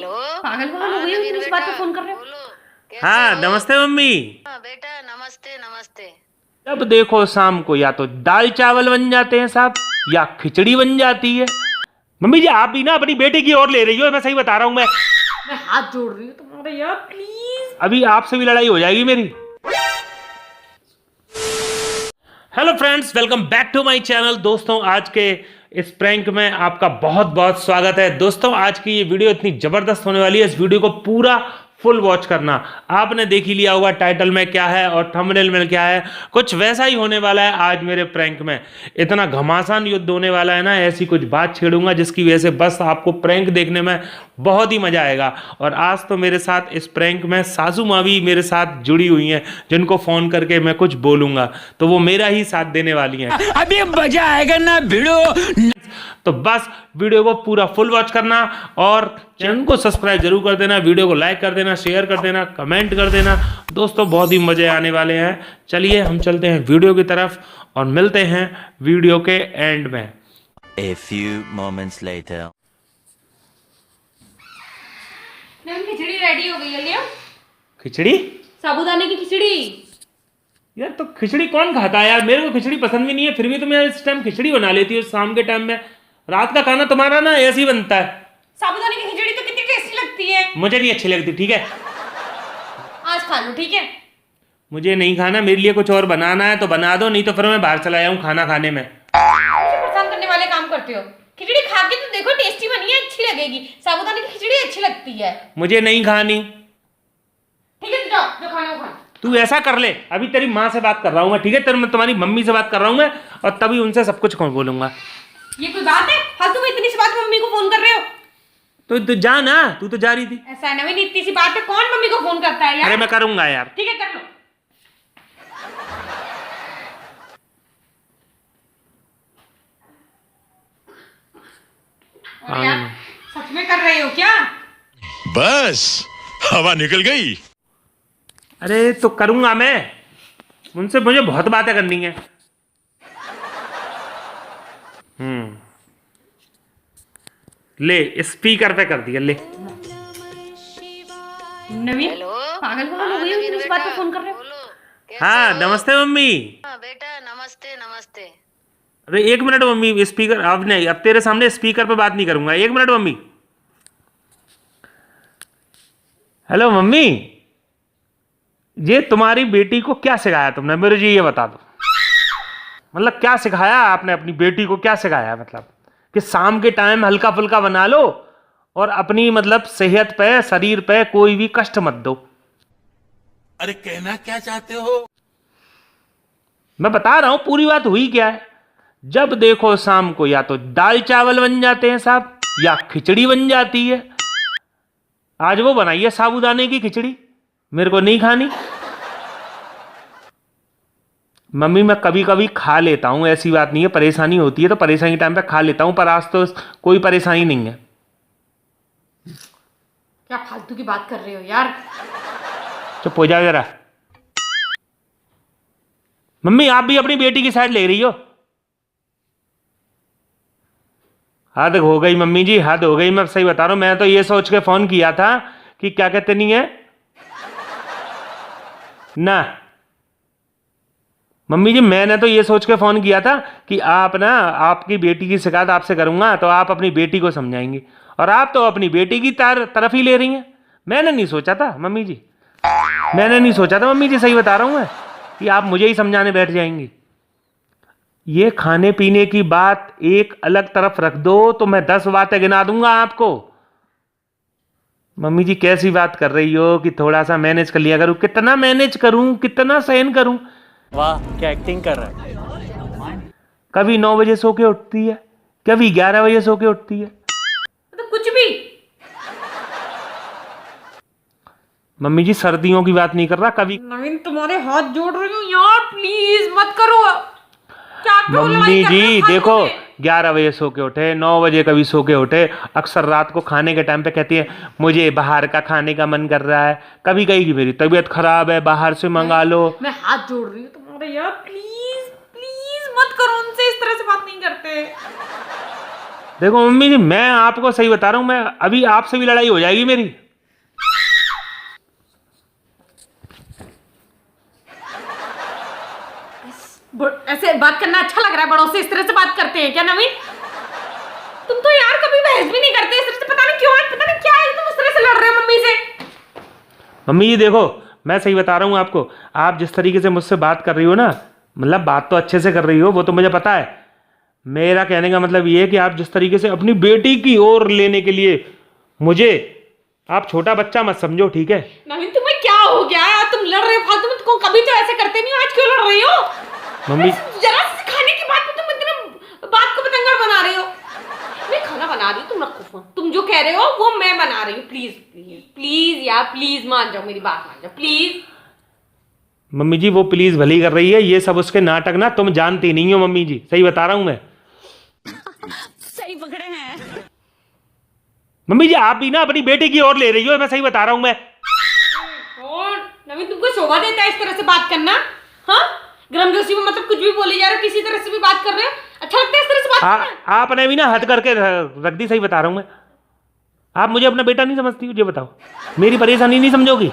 Hello. पागल पागल हो गई हो, तुम इस बात पे फोन कर रहे हो? कैसे हाँ हो? नमस्ते मम्मी। हाँ बेटा, नमस्ते नमस्ते। जब देखो शाम को या तो दाल चावल बन जाते हैं साहब या खिचड़ी बन जाती है। मम्मी जी आप भी ना अपनी बेटी की ओर ले रही हो, मैं सही बता रहा हूँ। मैं हाथ जोड़ रही हूँ तुम्हारे यार, प्लीज। अभी आपसे भी लड़ाई हो जाएगी मेरी। Hello friends, welcome back to my channel. दोस्तों आज के इस प्रैंक में आपका बहुत बहुत स्वागत है। दोस्तों आज की ये वीडियो इतनी जबरदस्त होने वाली है, इस वीडियो को पूरा फुल वॉच करना। आपने देख ही लिया होगा टाइटल में क्या है और थंबनेल में क्या है, कुछ वैसा ही होने वाला है। आज मेरे प्रैंक में इतना घमासान युद्ध होने वाला है ना, ऐसी कुछ बात छेड़ूंगा जिसकी वजह से बस आपको प्रैंक देखने में बहुत ही मजा आएगा। और आज तो मेरे साथ इस प्रैंक में सासू माँ भी मेरे साथ जुड़ी हुई हैं, जिनको फोन करके मैं कुछ बोलूंगा तो वो मेरा ही साथ देने वाली हैं। अभी मजा आएगा ना भिड़ो। तो बस वीडियो को पूरा फुल वॉच करना और चैनल को सब्सक्राइब जरूर कर देना, वीडियो को लाइक कर देना, शेयर कर देना, कमेंट कर देना। दोस्तों बहुत ही मजे आने वाले हैं। चलिए हम चलते हैं वीडियो की तरफ और मिलते हैं वीडियो के एंड में। A few moments later. Ma'am khichdi ready हो गई है, लिया खिचड़ी? साबूदाने की खिचड़ी। यार तो खिचड़ी कौन खाता है यार, मेरे को खिचड़ी पसंद भी नहीं है, फिर भी तुम यार इस टाइम खिचड़ी बना लेती हो शाम के टाइम में। रात का खाना तुम्हारा ना ऐसे ही बनता है। साबूदाने की खिचड़ी तो कितनी टेस्टी लगती है। मुझे नहीं अच्छी लगती, ठीक है? आज खा लो, ठीक है? मुझे नहीं खाना, मेरे लिए कुछ और बनाना है तो बना दो, नहीं तो फिर मैं बाहर चला जाऊँ खाना खाने में। मुझे परेशान करने वाले काम करते हो। खिचड़ी खा के तो देखो, टेस्टी बनी है, अच्छी लगेगी। साबूदाने की खिचड़ी अच्छी लगती है। मुझे नहीं खानी। ठीक है, जाओ जो खाना वो खा। तू ऐसा कर ले, अभी तेरी माँ से बात कर रहा हूँ मैं, ठीक है? तेरे मैं तुम्हारी मम्मी से बात कर रहा हूँ मैं, और तभी उनसे सब कुछ बोलूंगा। ये कोई बात है? फालतू में इतनी सी बात मम्मी को फोन कर रहे हो? तो जा ना, तू तो जा रही थी। ऐसा है ना, नहीं इतनी सी बात है, कौन मम्मी को फोन करता है यार? अरे मैं करूंगा यार। ठीक है, कर लो। और यार सच में कर रहे हो क्या? बस हवा निकल गई। अरे तो करूंगा मैं, उनसे मुझे बहुत बातें करनी है। ले स्पीकर पे कर दिया, ले। नवीन, हेलो। पागल पागल हो गई हो, तुम इस बात पे फोन कर रहे हो? बोलो। कैसे हाँ हो? नमस्ते मम्मी। हाँ बेटा, नमस्ते नमस्ते। अरे एक मिनट मम्मी, स्पीकर अब नहीं, अब तेरे सामने स्पीकर पे बात नहीं करूंगा। एक मिनट मम्मी। हेलो मम्मी, ये तुम्हारी बेटी को क्या सिखाया तुमने, मेरे जी ये बता दो। मतलब क्या सिखाया आपने अपनी बेटी को, क्या सिखाया? मतलब कि शाम के टाइम हल्का फुल्का बना लो और अपनी मतलब सेहत पे, शरीर पे कोई भी कष्ट मत दो। अरे कहना क्या चाहते हो? मैं बता रहा हूं पूरी बात हुई क्या है। जब देखो शाम को या तो दाल चावल बन जाते हैं साहब या खिचड़ी बन जाती है। आज वो बनाई है साबूदाने की खिचड़ी, मेरे को नहीं खानी। मम्मी मैं कभी कभी खा लेता हूं, ऐसी बात नहीं है, परेशानी होती है तो परेशानी टाइम पे खा लेता हूं, पर आज तो कोई परेशानी नहीं है। क्या फालतू की बात कर रहे हो यार? चुप हो जाओ जरा। मम्मी आप भी अपनी बेटी की साइड ले रही हो। हद हो गई मम्मी जी, हद हो गई। मैं सही बता रहा हूं, मैं तो ये सोच के फोन किया था कि क्या कहते नहीं है ना। मम्मी जी मैंने तो ये सोच के फोन किया था कि आप ना, आपकी बेटी की शिकायत आपसे करूंगा तो आप अपनी बेटी को समझाएंगी, और आप तो अपनी बेटी की तरफ ही ले रही हैं। मैंने नहीं सोचा था मम्मी जी, मैंने नहीं सोचा था मम्मी जी, सही बता रहा हूं मैं, कि आप मुझे ही समझाने बैठ जाएंगी। ये खाने पीने की बात एक अलग तरफ रख दो तो मैं 10 बातें गिना दूंगा आपको। मम्मी जी कैसी बात कर रही हो कि थोड़ा सा मैनेज कर लिया करूं? कितना मैनेज करूं, कितना सहन करूं? वाह क्या एक्टिंग कर रहा है। कभी 9 बजे सो के उठती है, कभी 11 बजे सो के उठती है। तो कुछ भी। मम्मी जी सर्दियों की बात नहीं कर रहा, कभी। नवीन तुम्हारे हाथ जोड़ रही हूँ यार, प्लीज मत करो। क्या क्यों लड़ाई मम्मी कर रहे हो जी फालतू देखो, में? 11 बजे सो के उठे, 9 बजे कभी सो के उठे, अक्सर रात को खाने के टाइम पे कहती है मुझे बाहर का खाने का मन कर रहा है, कभी कहेगी मेरी तबीयत खराब है बाहर से मंगा लो। मैं हाथ जोड़ रही हूँ तुम्हारे यार, प्लीज प्लीज मत करो, उनसे इस तरह से बात नहीं करते। देखो मम्मी जी, मैं आपको सही बता रहा हूं, मैं अभी आपसे भी लड़ाई हो जाएगी मेरी। ऐसे बात करना अच्छा लग रहा है, बड़ों से इस तरह से बात करते हैं क्या नवीन? तुम तो यार कभी बहस भी नहीं करते इस तरह से, पता नहीं क्यों, आज पता नहीं क्या है, तुम इस तरह से लड़ रहे हो मम्मी से। मम्मी जी देखो, मैं सही बता रहा हूँ आपको, आप जिस तरीके से मुझसे बात कर रही हो ना, मतलब बात तो अच्छे से कर रही हो, वो तो मुझे पता है। मेरा कहने का मतलब ये है कि आप जिस तरीके से अपनी बेटी की ओर लेने के लिए मुझे, आप छोटा बच्चा मत समझो, ठीक है? नवीन तुम्हें क्या हो गया यार, तुम लड़ रहे हो फालतू में, तुमको कभी तो ऐसे करते नहीं हो, आज क्यों लड़ रही हो? मम्मी जरा से खाने की बात में तुम इतने बात को पतंगर बना रही हो। मैं खाना बना रही हूँ, तुम रखो फोन, तुम जो कह रहे हो वो मैं बना रही हूँ। प्लीज प्लीज प्लीज यार, प्लीज मान जाओ, मेरी बात मान जाओ प्लीज। मम्मी जी वो प्लीज भली कर रही है, ये सब उसके नाटक ना तुम जानती नहीं हो मम्मी जी, सही बता रहा हूं मैं। सही पकड़े हैं। मम्मी जी आप भी ना अपनी बेटी की ओर ले रही हो, मैं सही बता रहा हूं मैं। और नवीन तुमको शोभा देता है इस तरह से बात करना? हाँ, ग्रामजोशी में मतलब कुछ भी बोली जा रहे हो, किसी तरह से भी बात कर रहे हो, अच्छा लगता है इस तरह से बात करना? आपने भी ना हद करके रख दी, सही बता रहा हूं मैं। आप मुझे अपना बेटा नहीं समझती हो, ये बताओ, मेरी परेशानी नहीं समझोगी?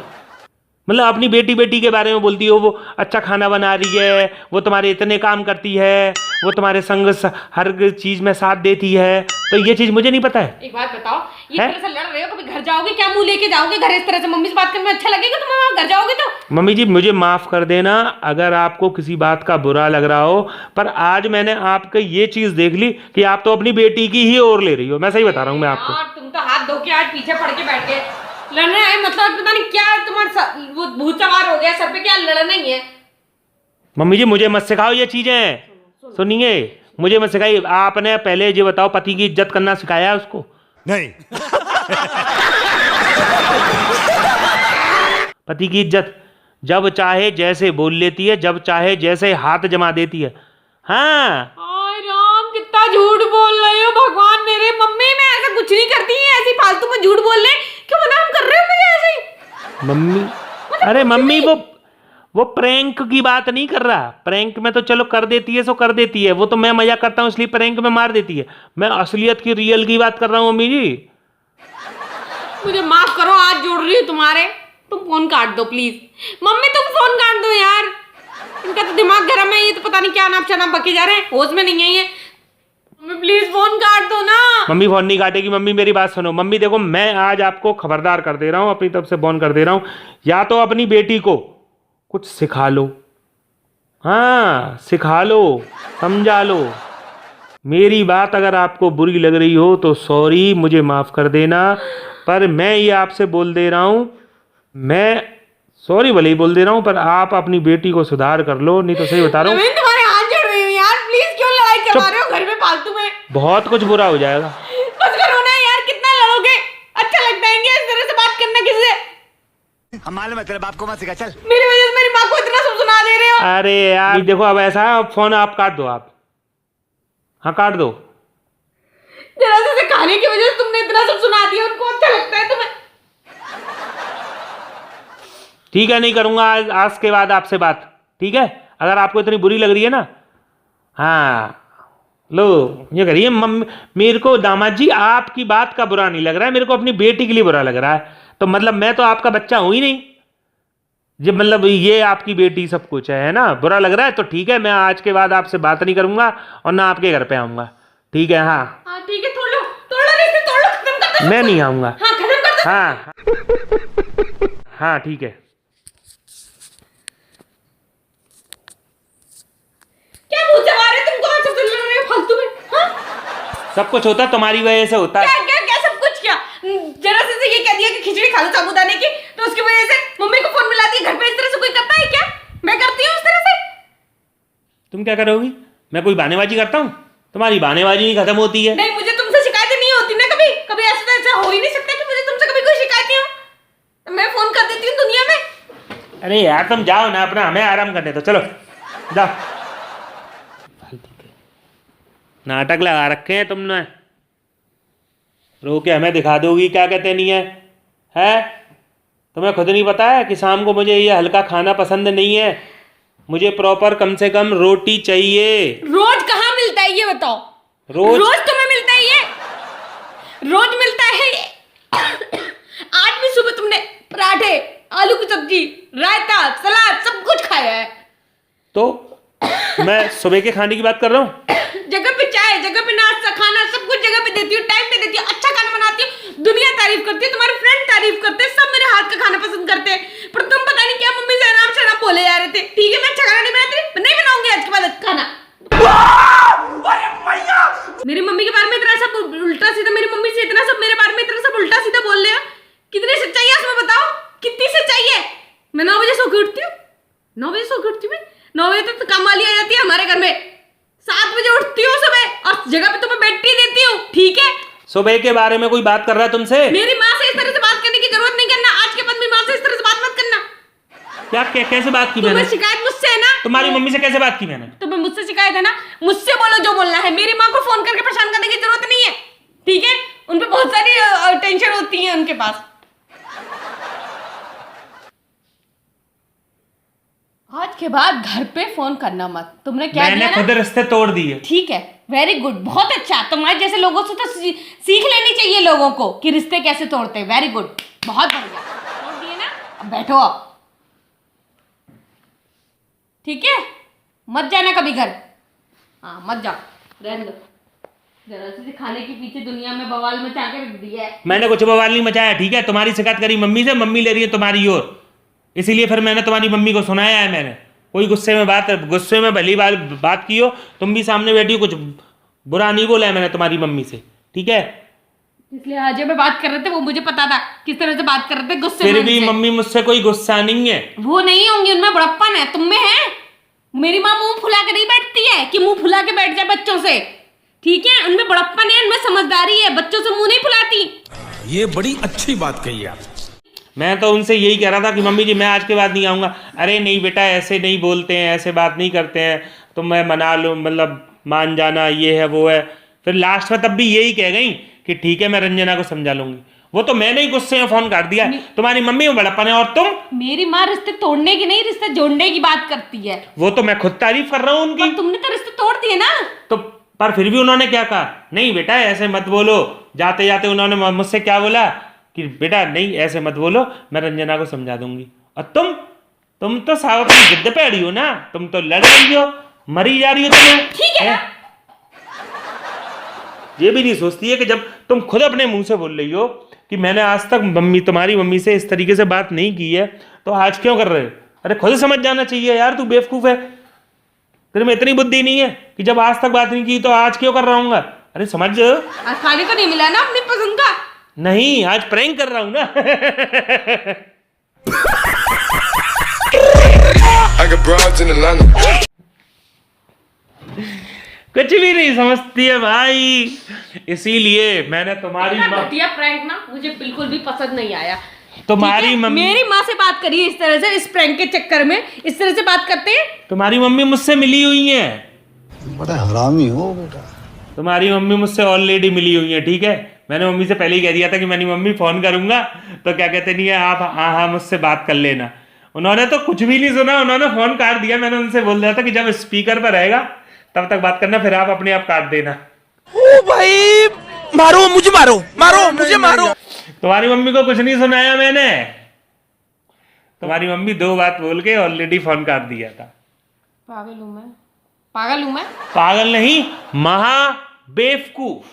मतलब अपनी बेटी बेटी के बारे में बोलती हो, वो अच्छा खाना बना रही है, वो तुम्हारे इतने काम करती है, वो तुम्हारे संग हर चीज में साथ देती है, तो ये चीज मुझे नहीं पता है? एक बात बताओ, ये तरह से लड़ रहे हो, कभी घर जाओगे क्या, मुंह लेके जाओगे घर इस तरह से? मम्मी से बात करने में अच्छा लगेगा तुम्हें वहां घर जाओगे तो? मम्मी जी मुझे माफ कर देना अगर आपको किसी बात का बुरा लग रहा हो, पर आज मैंने आपको ये चीज देख ली कि आप तो अपनी बेटी की ही ओर ले रही हो, मैं सही बता रहा हूँ मैं आपको। तुम तो हाथ धो के आज पीछे पड़ के बैठ गए, लड़ना है मतलब पता नहीं क्या तुम्हारा वो भूत सवार हो गया सर पे, क्या लड़ना ही है? मम्मी जी मुझे मत सिखाओ ये चीजें, सुनिए मुझे मत सिखाइए। आपने पहले ये बताओ, पति की इज्जत करना सिखाया है उसको? नहीं। पति की इज्जत जब चाहे जैसे बोल लेती है, जब चाहे जैसे हाथ जमा देती है। हाँ हाय राम, कितना झूठ बोल रहे हो भगवान मेरे। मम्मी मैं ऐसा कुछ नहीं करती है, ऐसी फालतू में झूठ बोल रहे, क्यों बदनाम कर रहे हो मुझे ऐसे ही? मम्मी, अरे मम्मी वो प्रैंक की बात नहीं कर रहा, प्रैंक में तो चलो कर देती है सो कर देती है, वो तो मैं मजाक करता हूँ इसलिए प्रैंक में मार देती है, मैं असलियत की रियल की बात कर रहा हूँ मम्मी जी। मुझे माफ करो, हाथ जोड़ रही हूँ तुम्हारे, तुम फोन काट दो प्लीज। मम्मी तुम फोन काट दो यार, इनका तो दिमाग गरम है, ये तो पता नहीं क्या नाम शनाम बके जा रहे हैं, होश में नहीं है ये। मम्मी प्लीज फोन काट दो ना। मम्मी फोन नहीं काटेगी, मम्मी मेरी बात सुनो। मम्मी देखो मैं आज आपको खबरदार कर दे रहा हूँ, अपनी तरफ से फोन कर दे रहा हूँ, या तो अपनी बेटी को कुछ सिखा लो, हाँ सिखा लो, समझा लो। मेरी बात अगर आपको बुरी लग रही हो तो सॉरी, मुझे माफ कर देना, पर मैं ये आपसे बोल दे रहा हूँ, मैं सॉरी भले ही बोल दे रहा हूँ, पर आप अपनी बेटी को सुधार कर लो, नहीं तो सही बता रहा हूँ। तुम्हारे हाथ जोड़ रही हूँ यार, प्लीज क्यों लड़ाई करवा रहे हो घर में फालतू में? बहुत कुछ बुरा हो जाएगा। बस करो ना यार, कितना लड़ोगे? अच्छा लगता है क्या इस तरह से बात करना किसी से? हम मालूम है तेरे बाप को मत सिखा, चल। मेरी वजह से मेरी माँ को इतना सब सुना दे रहे हो। अरे यार देखो अब ऐसा है, अब फोन आप काट दो, आप हाँ काट दो। जरा से खाने की वजह से तुमने इतना सब सुना दिया, उनको अच्छा लगता है तुम्हें? ठीक है नहीं करूंगा आज के बाद आपसे बात, ठीक है? अगर आपको इतनी बुरी लग रही है ना, हाँ लो ये करिए। मम्मी मेरे को दामाद जी आपकी बात का बुरा नहीं लग रहा है, मेरे को अपनी बेटी के लिए बुरा लग रहा है। तो मतलब मैं तो आपका बच्चा हूं ही नहीं, जब मतलब ये आपकी बेटी सब कुछ है ना, बुरा लग रहा है तो ठीक है, मैं आज के बाद आपसे बात नहीं करूंगा और ना आपके घर पे आऊंगा, ठीक है? हाँ हाँ ठीक है, तोड़ लो रिश्ते, तोड़ लो, खत्म कर दो। मैं नहीं आऊंगा। हाँ खत्म कर दो। हाँ हाँ ठीक है। क्या भूत सवार है, तुमको आज से लड़ रहे हो फालतू में? हाँ सब कुछ होता है तुम्हारी वजह से होता है। क्या क्या क्या सब कुछ क्या? जरा से ये कह दिया कि खिचड़ी खा लो साबूदाने की, तो उसकी वजह से मम्मी को फोन मिला दिया। घर पे इस तरह से कोई करता है क्या? मैं करती हूँ उस तरह से। तुम क्या करोगी? मैं कोई बहानेबाजी करता हूँ? तुम्हारी बहानेबाजी नहीं खत्म होती है। नहीं, मुझे तुमसे शिकायतें नहीं होती ना कभी कभी, ऐसा तो ऐसा हो ही नहीं सकता कि मुझे तुमसे कभी कोई शिकायतें हो। मैं फोन कर देती हूँ दुनिया में। अरे यार तुम जाओ ना, अपना हमें आराम करने दो, चलो जाओ। नाटक लगा रखे हैं तुमने, रो के हमें दिखा दोगी क्या कहते नहीं है, हैं? तुम्हें खुद नहीं पता है कि शाम को मुझे ये हल्का खाना पसंद नहीं है, मुझे प्रॉपर कम से कम रोटी चाहिए। रोज कहाँ मिलता है ये बताओ? रोज तुम्हें मिलता है ये? रोज मिलता है ये। आज भी सुबह तुमने पराठे, आलू की सब्जी, रायता, सलाद सब कुछ खाया है। तो मैं सुबह के खाने की बात कर रहा हूँ। जगह पे चाय, जगह पे नाश्ता, खाना सब कुछ जगह पे देती हूँ, टाइम पे देती हूँ, अच्छा खाना बनाती हूँ, दुनिया तारीफ करती है, तुम्हारे फ्रेंड तारीफ करते हैं, सब मेरे हाथ का खाना पसंद करते हैं। पर तुम पता नहीं क्या मम्मी से आराम शराब बोले जा रहे थे। ठीक है मैं अच्छा खाना नहीं बनाती, नहीं बनाऊंगी आज के बाद अच्छा खाना। मेरी मम्मी के बारे में इतना सब उल्टा सीधा, मेरी मम्मी से इतना सब, मेरे बारे में इतना सब उल्टा सीधा बोल रहे हैं। कितनी सच्चाई है उसमें बताओ, कितनी सच्चाई है? मैं 9 बजे सो के उठती हूँ, 9 बजे सो के उठती हूँ मैं, 9 बजे तक तो काम वाली आ जाती है हमारे घर में, 7 बजे उठती हूँ सुबह और जगह पे तुम्हें बैठी देती हूँ। ठीक है सुबह के बारे में कोई बात कर रहा है तुमसे? मेरी माँ से इस तरह से बात करने की जरूरत नहीं करना, आज के बाद मेरी माँ से इस तरह से बात मत करना। क्या कैसे बात की मैंने? तुम्हें शिकायत मुझसे है ना? तुम्हारी मम्मी से कैसे बात की मैंने? तुम्हें मुझसे शिकायत है ना, मुझसे बोलो जो बोलना है, मेरी माँ को फोन करके परेशान करने की जरूरत नहीं है। ठीक है उन पे बहुत सारी टेंशन होती है उनके पास। आज के बाद घर पे फोन करना मत। तुमने क्या मैंने किया ना? खुद रिश्ते तोड़ दिए। ठीक है वेरी गुड, बहुत अच्छा। तुम्हारे जैसे लोगों से तो सीख लेनी चाहिए लोगों को कि रिश्ते कैसे तोड़ते हैं। वेरी गुड, बहुत बढ़िया, तोड़ दिए ना। अब बैठो आप, ठीक है मत जाना कभी घर। हाँ मत जाओ, रहने दो। जरा से खाने के पीछे दुनिया में बवाल मचा के रख दिया है। मैंने कुछ बवाल नहीं मचाया। ठीक है तुम्हारी शिकायत करी मम्मी से, मम्मी ले रही है तुम्हारी ओर, इसीलिए फिर मैंने तुम्हारी मम्मी को सुनाया है। मैंने कोई गुस्से में भली बात की हो, तुम भी सामने बैठी हो, कुछ बुरा नहीं बोला है मैंने तुम्हारी मम्मी से। ठीक है इसलिए आज में बात कर रहे थे, वो मुझे पता था किस तरह से बात कर रहे थे, गुस्से में। फिर भी मम्मी मुझसे कोई गुस्सा नहीं है। वो नहीं होंगी, उनमें बड़प्पन है, तुम में है। मेरी माँ मुंह फुला के नहीं बैठती है कि मुंह फुला के बैठ जाए बच्चों से। ठीक है उनमें बड़प्पन है, उनमें समझदारी है, बच्चों से मुंह नहीं फुलाती। ये बड़ी अच्छी बात कही आप। मैं तो उनसे यही कह रहा था कि मम्मी जी मैं आज के बाद नहीं आऊँगा। अरे नहीं बेटा ऐसे नहीं बोलते हैं, ऐसे बात नहीं करते हैं, तो मैं मना लूँ, मतलब मान जाना, ये है वो है। फिर लास्ट में तब भी यही कह गई कि ठीक है मैं रंजना को समझा लूंगी। वो तो मैंने ही गुस्से में फोन कर दिया। तुम्हारी मम्मी में बड़प्पन है और तुम। मेरी माँ रिश्ते तोड़ने की नहीं, रिश्ते जोड़ने की बात करती है। वो तो मैं खुद तारीफ कर रहा हूँ उनकी। पर तुमने तो रिश्ते तोड़ दिए ना। तो पर फिर भी उन्होंने क्या कहा, नहीं बेटा ऐसे मत बोलो। जाते जाते उन्होंने मुझसे क्या बोला कि बेटा नहीं ऐसे मत बोलो, मैं रंजना को समझा दूंगी। और तुम तो साहब अपनी जिद्द पे अड़ी हो ना, तुम तो लड़ रही हो, मरी जा रही हो तुम्हें। ठीक है ये भी नहीं सोचती है कि जब तुम खुद अपने मुंह से बोल रही हो कि मैंने आज तक तुम्हारी मम्मी से इस तरीके से बात नहीं की है, तो आज क्यों कर रहे हो? अरे खुद समझ जाना चाहिए यार, तू बेवकूफ है, तेरे में इतनी बुद्धि नहीं है कि जब आज तक बात नहीं की तो आज क्यों कर रहा हूँ? अरे समझ। आज खाने को नहीं मिला ना अपनी पसंद का? नहीं आज प्रैंक कर रहा हूँ ना। कुछ भी नहीं समझती है भाई, इसीलिए मैंने तुम्हारी घटिया प्रैंक ना मुझे बिल्कुल भी पसंद नहीं आया। तुम्हारी मम्मी, मेरी माँ से बात करी इस तरह से, इस प्रैंक के चक्कर में इस तरह से बात करते हैं। तुम्हारी मम्मी मुझसे मिली हुई है। बड़ा हरामी हो बेटा। तुम्हारी मम्मी मुझसे ऑलरेडी मिली हुई है। ठीक है मैंने मम्मी से पहले ही कह दिया था कि मैंने मम्मी फोन करूंगा तो क्या कहते नहीं है आप हाँ मुझसे बात कर लेना। उन्होंने तो कुछ भी नहीं सुना, उन्होंने फोन काट दिया। मैंने उनसे बोल दिया था कि जब स्पीकर पर रहेगा तब तक बात करना, फिर आप अपने आप काट देना। ओ भाई मारो मुझे, मारो मुझे मारो। तुम्हारी मम्मी को कुछ नहीं सुनाया मैंने। तुम्हारी मम्मी 2 बात बोल के ऑलरेडी फोन काट दिया था। पागल हूं मैं, पागल हूं मैं। पागल नहीं, महा बेवकूफ,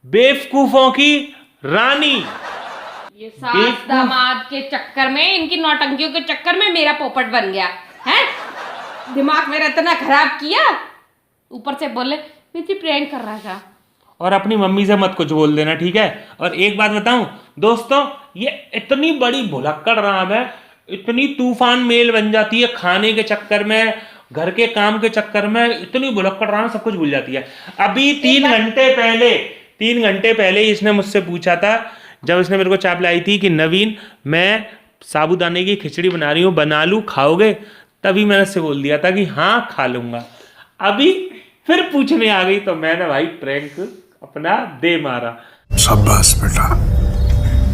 बेवकूफों की रानी। ये सास दामाद के चक्कर में, इनकी नौटंकियों के चक्कर में मेरा पोपट बन गया है। दिमाग मेरा इतना खराब किया, ऊपर से बोले मुझे प्रैंक कर रहा था। और अपनी मम्मी से मत कुछ बोल देना ठीक है। और एक बात बताऊं दोस्तों, ये इतनी बड़ी भुलक्कड़ राम है, इतनी तूफान मेल बन जाती है खाने के चक्कर में, घर के काम के चक्कर में, इतनी भुलक्कड़ राम सब कुछ भूल जाती है। अभी 3 घंटे पहले इसने मुझसे पूछा था, जब इसने मेरे को चाप लाई थी कि नवीन मैं साबूदाने की खिचड़ी बना रही हूँ, बना लूँ, खाओगे? तभी मैंने उससे बोल दिया था कि हाँ खा लूंगा। अभी फिर पूछने आ गई तो मैंने भाई प्रैंक अपना दे मारा। शाबाश बेटा,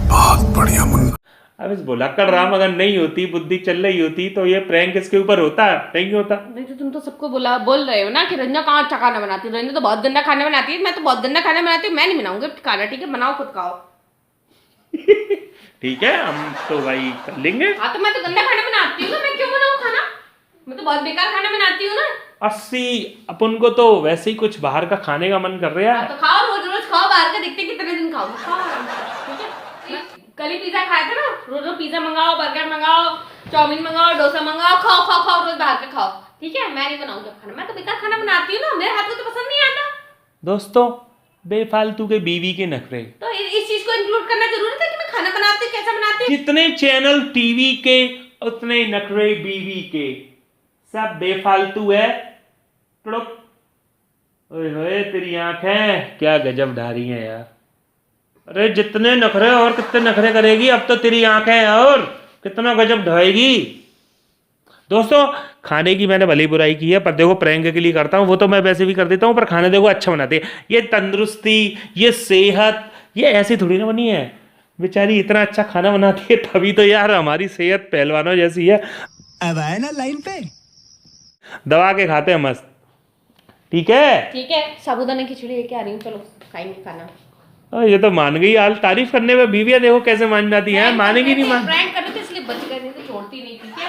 बहुत बढ़िया मुन्ना। अब इस भुलक्कड़ राम अगर नहीं होती, बुद्धि चल रही होती तो ये प्रैंक इसके ऊपर होता? नहीं होता। नहीं तो तुम तो सबको बोल रहे हो ना कि रंजना कहाँ अच्छा खाना बनाती है, रंजना तो बहुत गंदा खाना बनाती है। मैं तो बहुत गंदा खाना बनाती हूँ, मैं नहीं बनाऊंगी खाना, ठीक है? बनाओ खुद खाओ। ठीक है, हम तो भाई कर लेंगे। हाँ तो मैं तो गंदा खाना बनाती हूँ ना, मैं क्यों बनाऊँ खाना? मैं तो बहुत बेकार खाना बनाती हूँ ना। 80 अपन को तो वैसे ही कुछ बाहर का खाने का मन कर रहा है। तो खाओ, रोज रोज खाओ बाहर का, देखते कितने दिन खाओ, ठीक है? कल ही पिज्जा खाया था ना, रोज रोज पिज्जा मंगाओ, बर्गर मंगाओ, चाउमीन मंगाओ, डोसा मंगाओ, खाओ खाओ खाओ, रोज बाहर का खाओ, ठीक है? मैं नहीं बनाऊंगी खाना, मैं तो बेकार खाना बनाती हूँ ना, मेरे हाथ को तो पसंद नहीं आता। दोस्तों, बेफालतू के बीवी के नखरे, तो इस चीज को इंक्लूड करना जरूरी था कि मैं खाना बनाती हूँ, कैसा बनाती हूँ? जितने चैनल टीवी के उतने नखरे बीवी के, सब बेफालतू है। ओए होए, तेरी आंखें क्या गजब ढारी हैं यार। अरे जितने नखरे और कितने नखरे करेगी, अब तो तेरी आंखें और कितना गजब ढाएगी। दोस्तों, खाने की मैंने भली बुराई की है, पर देखो प्रैंक के लिए करता हूँ, वो तो मैं वैसे भी कर देता हूँ, पर खाना देखो अच्छा बनाती है। ये तंदुरुस्ती, ये सेहत, ये ऐसी थोड़ी ना बनी है। बेचारी इतना अच्छा खाना बनाती है, तभी तो यार हमारी सेहत पहलवानों जैसी है। अब आए ना लाइन पे, दबा के खाते हैं मस्त, ठीक है? ठीक है, साबूदाना खिचड़ी लेके आ रही हूँ, चलो खाएंगे खाना। ये तो मान गई, हाल तारीफ करने में बीवियां देखो कैसे मान जाती हैं। मानेगी नहीं, मान। प्रैंक कर रहे थे इसलिए बच गए, नहीं तो छोड़ती नहीं, ठीक है?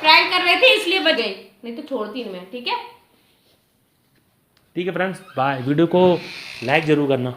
प्रैंक कर रहे थे इसलिए बच गई, नहीं तो छोड़ती नहीं मैं, ठीक है? ठीक है फ्रेंड्स, बाय। वीडियो को लाइक जरूर करना।